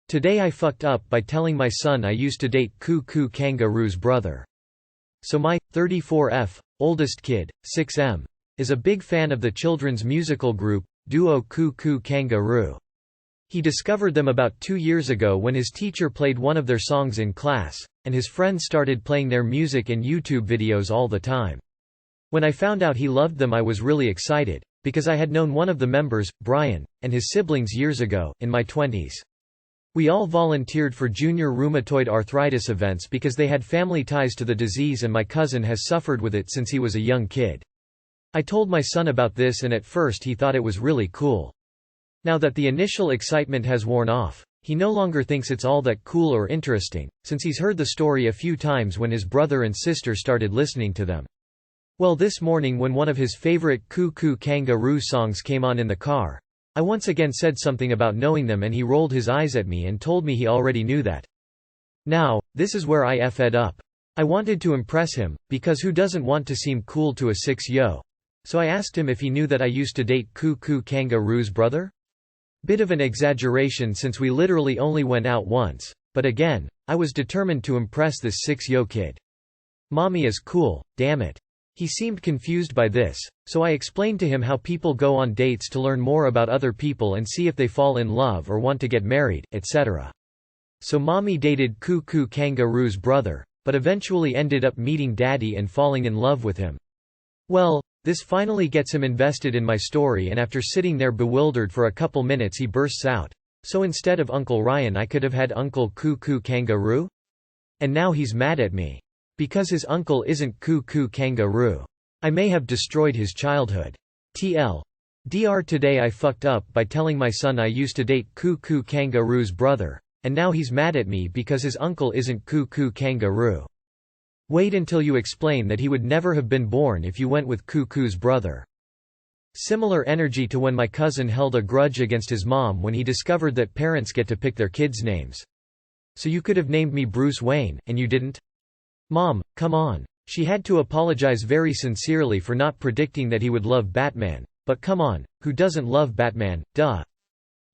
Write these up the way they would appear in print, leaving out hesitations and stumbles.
Today I fucked up by telling my son I used to date Koo Koo Kanga Roo's brother. So my 34F, oldest kid, 6M, is a big fan of the children's musical group, duo Koo Koo Kanga Roo. He discovered them about 2 years ago when his teacher played one of their songs in class, and his friends started playing their music and YouTube videos all the time. When I found out he loved them I was really excited, because I had known one of the members, Brian, and his siblings years ago, in my 20s. We all volunteered for junior rheumatoid arthritis events because they had family ties to the disease and my cousin has suffered with it since he was a young kid. I told my son about this and at first he thought it was really cool. Now that the initial excitement has worn off, he no longer thinks it's all that cool or interesting, since he's heard the story a few times when his brother and sister started listening to them. Well, this morning when one of his favorite Koo Koo Kanga Roo songs came on in the car, I once again said something about knowing them and he rolled his eyes at me and told me he already knew that. Now, this is where I f'd up. I wanted to impress him, because who doesn't want to seem cool to a 6-yo? So I asked him if he knew that I used to date Koo Koo Kanga Roo's brother? Bit of an exaggeration since we literally only went out once, but again, I was determined to impress this 6-yo kid. Mommy is cool, damn it. He seemed confused by this, so I explained to him how people go on dates to learn more about other people and see if they fall in love or want to get married, etc. So mommy dated Koo Koo Kanga Roo's brother, but eventually ended up meeting daddy and falling in love with him. Well, this finally gets him invested in my story and after sitting there bewildered for a couple minutes he bursts out, "So instead of Uncle Ryan I could have had Uncle Koo Koo Kanga Roo?" And now he's mad at me. Because his uncle isn't Koo Koo Kanga Roo. I may have destroyed his childhood. Dr. Today I fucked up by telling my son I used to date Koo Koo Kanga Roo's brother, and now he's mad at me because his uncle isn't Koo Koo Kanga Roo. Wait until you explain that he would never have been born if you went with Koo Koo's brother. Similar energy to when my cousin held a grudge against his mom when he discovered that parents get to pick their kids' names. So you could have named me Bruce Wayne, and you didn't? Mom, come on. She had to apologize very sincerely for not predicting that he would love Batman, but come on, who doesn't love Batman, duh.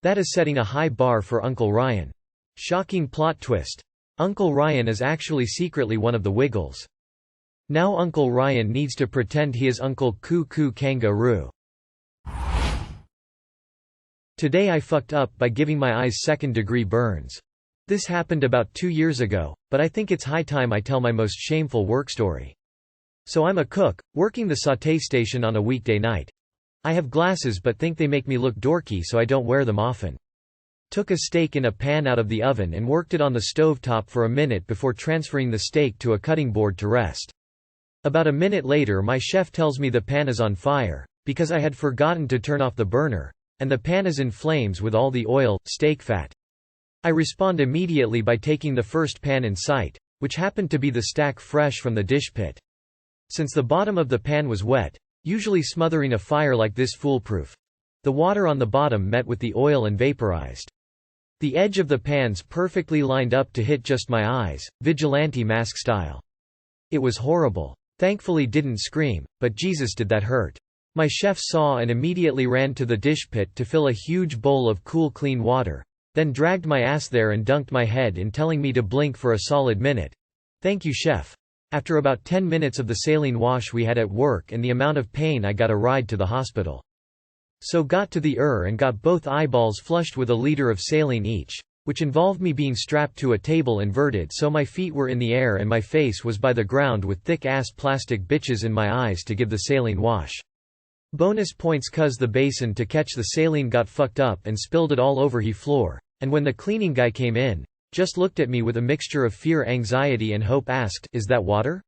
That is setting a high bar for Uncle Ryan. Shocking plot twist. Uncle Ryan is actually secretly one of the Wiggles. Now Uncle Ryan needs to pretend he is Uncle Koo Koo Kanga Roo. Today I fucked up by giving my eyes second-degree burns. This happened about 2 years ago, but I think it's high time I tell my most shameful work story. So I'm a cook, working the sauté station on a weekday night. I have glasses but think they make me look dorky so I don't wear them often. Took a steak in a pan out of the oven and worked it on the stovetop for a minute before transferring the steak to a cutting board to rest. About a minute later my chef tells me the pan is on fire, because I had forgotten to turn off the burner, and the pan is in flames with all the oil, steak fat. I respond immediately by taking the first pan in sight, which happened to be the stack fresh from the dish pit. Since the bottom of the pan was wet, usually smothering a fire like this foolproof, the water on the bottom met with the oil and vaporized. The edge of the pan's perfectly lined up to hit just my eyes, vigilante mask style. It was horrible. Thankfully didn't scream, but Jesus did that hurt. My chef saw and immediately ran to the dish pit to fill a huge bowl of cool clean water, then dragged my ass there and dunked my head in telling me to blink for a solid minute. Thank you chef. After about 10 minutes of the saline wash we had at work and the amount of pain I got a ride to the hospital. So got to the and got both eyeballs flushed with a liter of saline each, which involved me being strapped to a table inverted so my feet were in the air and my face was by the ground with thick-ass plastic bitches in my eyes to give the saline wash. Bonus points cuz the basin to catch the saline got fucked up and spilled it all over he floor, and when the cleaning guy came in, just looked at me with a mixture of fear, anxiety and hope, asked, "Is that water?"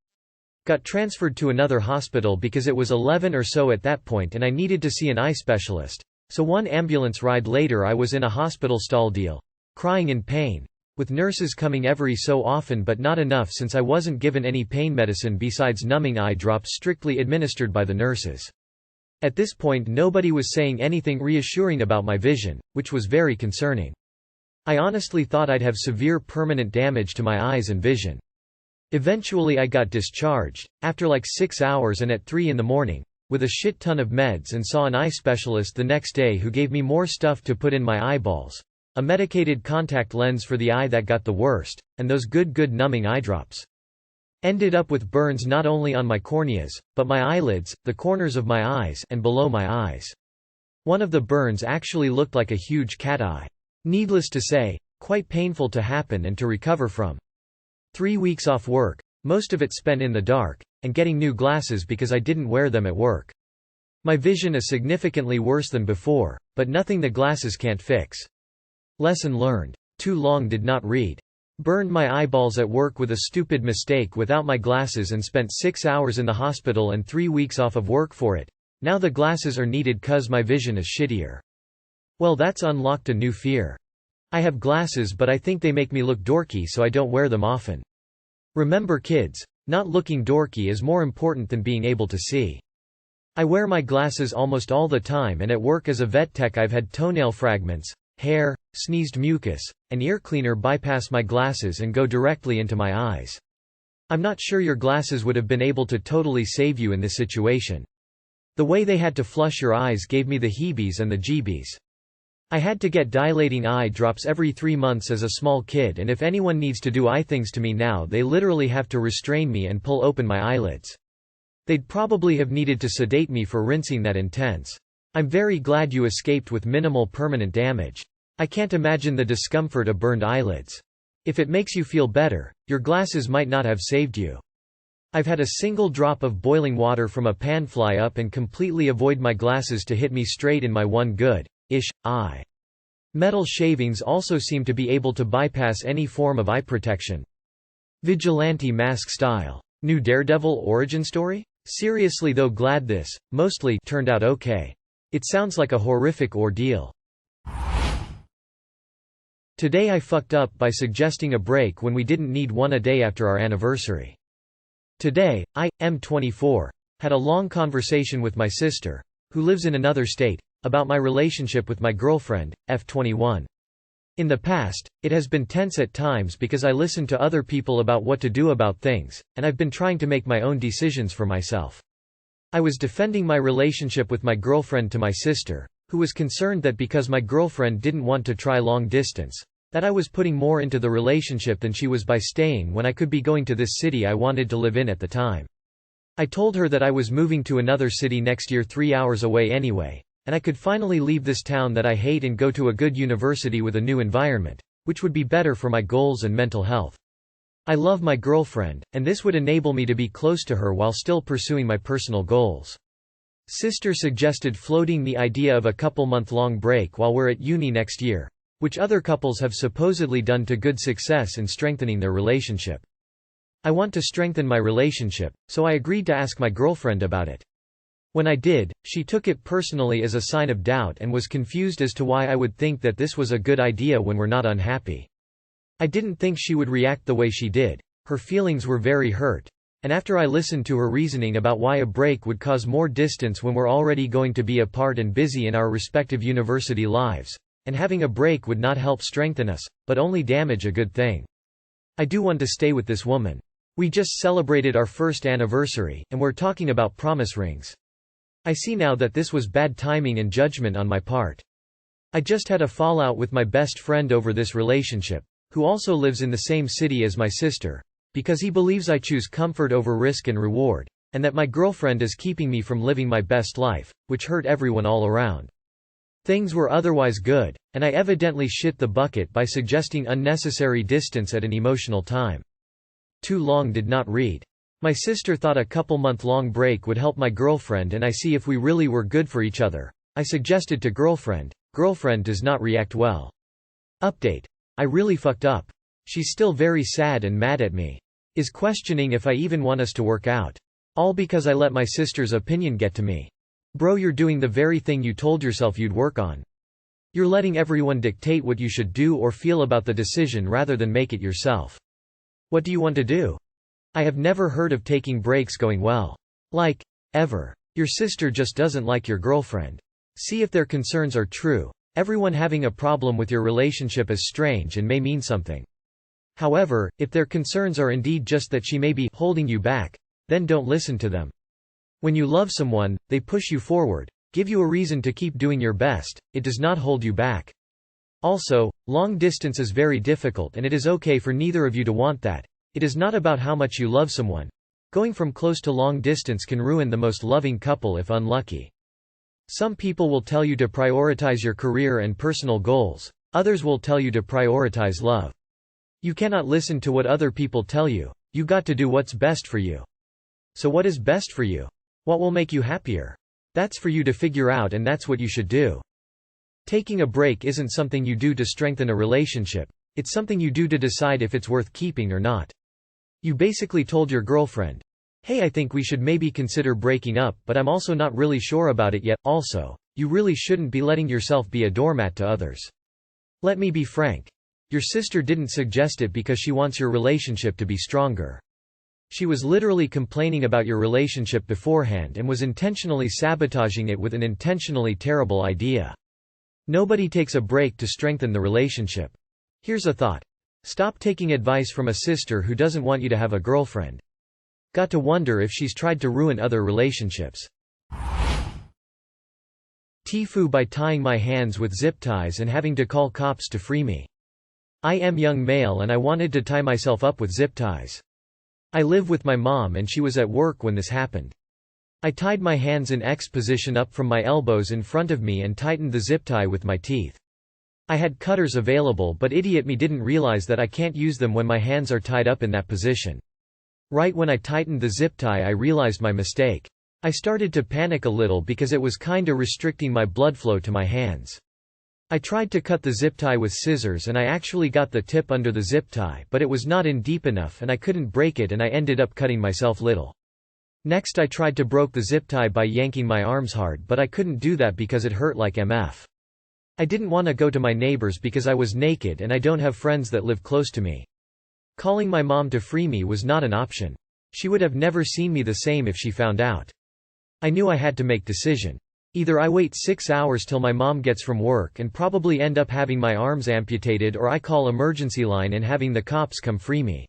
Got transferred to another hospital because it was 11 or so at that point and I needed to see an eye specialist, so one ambulance ride later I was in a hospital stall deal, crying in pain, with nurses coming every so often but not enough since I wasn't given any pain medicine besides numbing eye drops strictly administered by the nurses. At this point nobody was saying anything reassuring about my vision, which was very concerning. I honestly thought I'd have severe permanent damage to my eyes and vision. Eventually I got discharged, after like 6 hours and at 3 in the morning, with a shit ton of meds and saw an eye specialist the next day who gave me more stuff to put in my eyeballs. a medicated contact lens for the eye that got the worst, and those good numbing eye drops. Ended up with burns not only on my corneas, but my eyelids, the corners of my eyes, and below my eyes. One of the burns actually looked like a huge cat eye. Needless to say, quite painful to happen and to recover from. 3 weeks off work, most of it spent in the dark, and getting new glasses because I didn't wear them at work. My vision is significantly worse than before, but nothing the glasses can't fix. Lesson learned. Too long did not read. Burned my eyeballs at work with a stupid mistake without my glasses and spent 6 hours in the hospital and 3 weeks off of work for it. Now the glasses are needed 'cause my vision is shittier. Well, that's unlocked a new fear. I have glasses but I think they make me look dorky, so I don't wear them often. Remember kids, not looking dorky is more important than being able to see. I wear my glasses almost all the time, and at work as a vet tech I've had toenail fragments, hair, sneezed mucus, and ear cleaner bypass my glasses and go directly into my eyes. I'm not sure your glasses would have been able to totally save you in this situation. The way they had to flush your eyes gave me the heebies and the jeebies. I had to get dilating eye drops every 3 months as a small kid, and if anyone needs to do eye things to me now, they literally have to restrain me and pull open my eyelids. They'd probably have needed to sedate me for rinsing that intense. I'm very glad you escaped with minimal permanent damage. I can't imagine the discomfort of burned eyelids. If it makes you feel better, your glasses might not have saved you. I've had a single drop of boiling water from a pan fly up and completely avoid my glasses to hit me straight in my one good-ish eye. Metal shavings also seem to be able to bypass any form of eye protection. Vigilante mask style. New Daredevil origin story? Seriously though, glad this, mostly, turned out okay. It sounds like a horrific ordeal. Today I fucked up by suggesting a break when we didn't need one a day after our anniversary. Today, I, am 24, had a long conversation with my sister, who lives in another state, about my relationship with my girlfriend, F21. In the past, it has been tense at times because I listened to other people about what to do about things, and I've been trying to make my own decisions for myself. I was defending my relationship with my girlfriend to my sister, who was concerned that because my girlfriend didn't want to try long distance, that I was putting more into the relationship than she was by staying when I could be going to this city I wanted to live in at the time. I told her that I was moving to another city next year 3 hours away anyway, and I could finally leave this town that I hate and go to a good university with a new environment, which would be better for my goals and mental health. I love my girlfriend, and this would enable me to be close to her while still pursuing my personal goals. Sister suggested floating the idea of a couple-month-long break while we're at uni next year, which other couples have supposedly done to good success in strengthening their relationship. I want to strengthen my relationship, so I agreed to ask my girlfriend about it. When I did, she took it personally as a sign of doubt and was confused as to why I would think that this was a good idea when we're not unhappy. I didn't think she would react the way she did. Her feelings were very hurt. And after I listened to her reasoning about why a break would cause more distance when we're already going to be apart and busy in our respective university lives, and having a break would not help strengthen us, but only damage a good thing. I do want to stay with this woman. We just celebrated our first anniversary, and we're talking about promise rings. I see now that this was bad timing and judgment on my part. I just had a fallout with my best friend over this relationship, who also lives in the same city as my sister, because he believes I choose comfort over risk and reward, and that my girlfriend is keeping me from living my best life, which hurt everyone all around. Things were otherwise good, and I evidently shit the bucket by suggesting unnecessary distance at an emotional time. Too long did not read. My sister thought a couple-month-long break would help my girlfriend, and I see if we really were good for each other. I suggested to girlfriend. Girlfriend does not react well. Update. I really fucked up. She's still very sad and mad at me. Is questioning if I even want us to work out. All because I let my sister's opinion get to me. Bro, you're doing the very thing you told yourself you'd work on. You're letting everyone dictate what you should do or feel about the decision rather than make it yourself. What do you want to do? I have never heard of taking breaks going well. Like, ever. Your sister just doesn't like your girlfriend. See if their concerns are true. Everyone having a problem with your relationship is strange and may mean something. However, if their concerns are indeed just that she may be holding you back, then don't listen to them. When you love someone, they push you forward, give you a reason to keep doing your best. It does not hold you back. Also, long distance is very difficult and it is okay for neither of you to want that. It is not about how much you love someone. Going from close to long distance can ruin the most loving couple if unlucky. Some people will tell you to prioritize your career and personal goals. Others will tell you to prioritize love. You cannot listen to what other people tell you. You got to do what's best for you. So what is best for you? What will make you happier? That's for you to figure out, and that's what you should do. Taking a break isn't something you do to strengthen a relationship. It's something you do to decide if it's worth keeping or not. You basically told your girlfriend, "Hey, I think we should maybe consider breaking up, but I'm also not really sure about it yet." Also, you really shouldn't be letting yourself be a doormat to others. Let me be frank. Your sister didn't suggest it because she wants your relationship to be stronger. She was literally complaining about your relationship beforehand and was intentionally sabotaging it with an intentionally terrible idea. Nobody takes a break to strengthen the relationship. Here's a thought. Stop taking advice from a sister who doesn't want you to have a girlfriend. Got to wonder if she's tried to ruin other relationships. TIFU by tying my hands with zip ties and having to call cops to free me. I am young male and I wanted to tie myself up with zip ties. I live with my mom and she was at work when this happened. I tied my hands in X position up from my elbows in front of me and tightened the zip tie with my teeth. I had cutters available, but idiot me didn't realize that I can't use them when my hands are tied up in that position. Right when I tightened the zip tie I realized my mistake. I started to panic a little because it was kinda restricting my blood flow to my hands. I tried to cut the zip tie with scissors and I actually got the tip under the zip tie, but it was not in deep enough and I couldn't break it and I ended up cutting myself little. Next I tried to broke the zip tie by yanking my arms hard, but I couldn't do that because it hurt like MF. I didn't want to go to my neighbors because I was naked and I don't have friends that live close to me. Calling my mom to free me was not an option. She would have never seen me the same if she found out. I knew I had to make decision. Either I wait 6 hours till my mom gets from work and probably end up having my arms amputated, or I call emergency line and having the cops come free me.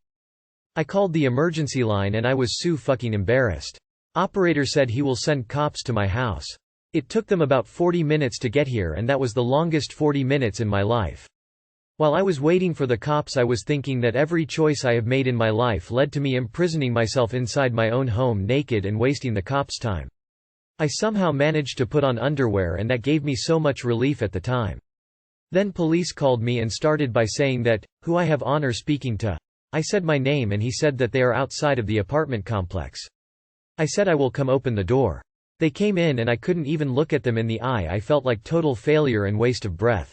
I called the emergency line and I was so fucking embarrassed. Operator said he will send cops to my house. It took them about 40 minutes to get here and that was the longest 40 minutes in my life. While I was waiting for the cops I was thinking that every choice I have made in my life led to me imprisoning myself inside my own home naked and wasting the cops' time. I somehow managed to put on underwear and that gave me so much relief at the time. Then police called me and started by saying that, "Who I have honor speaking to?" I said my name and he said that they are outside of the apartment complex. I said I will come open the door. They came in and I couldn't even look at them in the eye. I felt like total failure and waste of breath.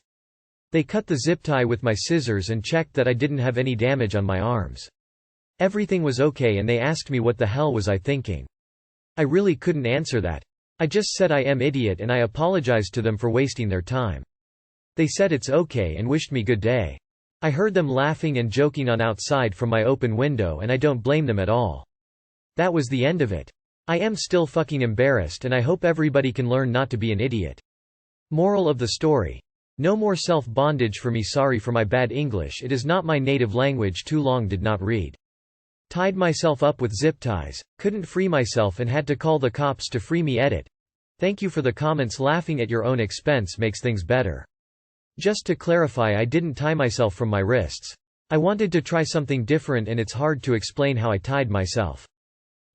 They cut the zip tie with my scissors and checked that I didn't have any damage on my arms. Everything was okay and they asked me what the hell was I thinking. I really couldn't answer that. I just said I am idiot and I apologized to them for wasting their time. They said it's okay and wished me good day. I heard them laughing and joking on outside from my open window and I don't blame them at all. That was the end of it. I am still fucking embarrassed and I hope everybody can learn not to be an idiot. Moral of the story. No more self-bondage for me. Sorry for my bad English, it is not my native language. Too long did not read. Tied myself up with zip ties, couldn't free myself and had to call the cops to free me. Edit. Thank you for the comments. Laughing at your own expense makes things better. Just to clarify, I didn't tie myself from my wrists. I wanted to try something different and it's hard to explain how I tied myself.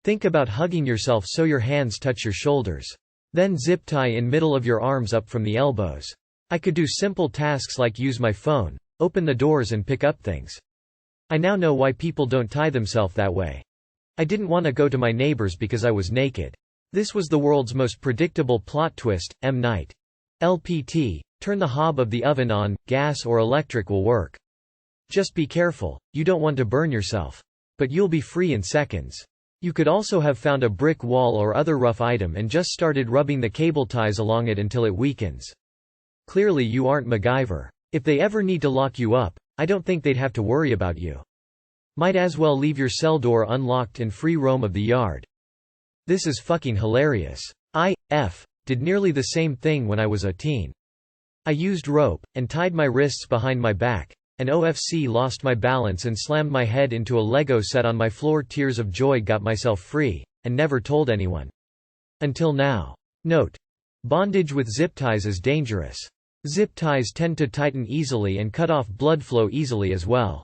Think about hugging yourself so your hands touch your shoulders. Then zip tie in middle of your arms up from the elbows. I could do simple tasks like use my phone, open the doors and pick up things. I now know why people don't tie themselves that way. I didn't want to go to my neighbors because I was naked. This was the world's most predictable plot twist. M. Night. LPT. Turn the hob of the oven on, gas or electric will work. Just be careful, you don't want to burn yourself. But you'll be free in seconds. You could also have found a brick wall or other rough item and just started rubbing the cable ties along it until it weakens. Clearly you aren't MacGyver. If they ever need to lock you up, I don't think they'd have to worry about you. Might as well leave your cell door unlocked and free roam of the yard. This is fucking hilarious. I did nearly the same thing when I was a teen. I used rope, and tied my wrists behind my back, and OFC lost my balance and slammed my head into a Lego set on my floor. Tears of joy. Got myself free, and never told anyone. Until now. Note. Bondage with zip ties is dangerous. Zip ties tend to tighten easily and cut off blood flow easily as well.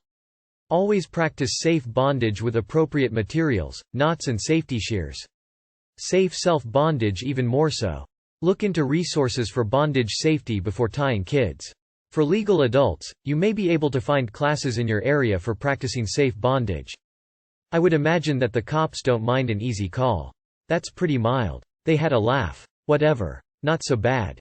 Always practice safe bondage with appropriate materials, knots and safety shears. Safe self-bondage even more so. Look into resources for bondage safety before tying kids. For legal adults, you may be able to find classes in your area for practicing safe bondage. I would imagine that the cops don't mind an easy call. That's pretty mild. They had a laugh. Whatever. Not so bad.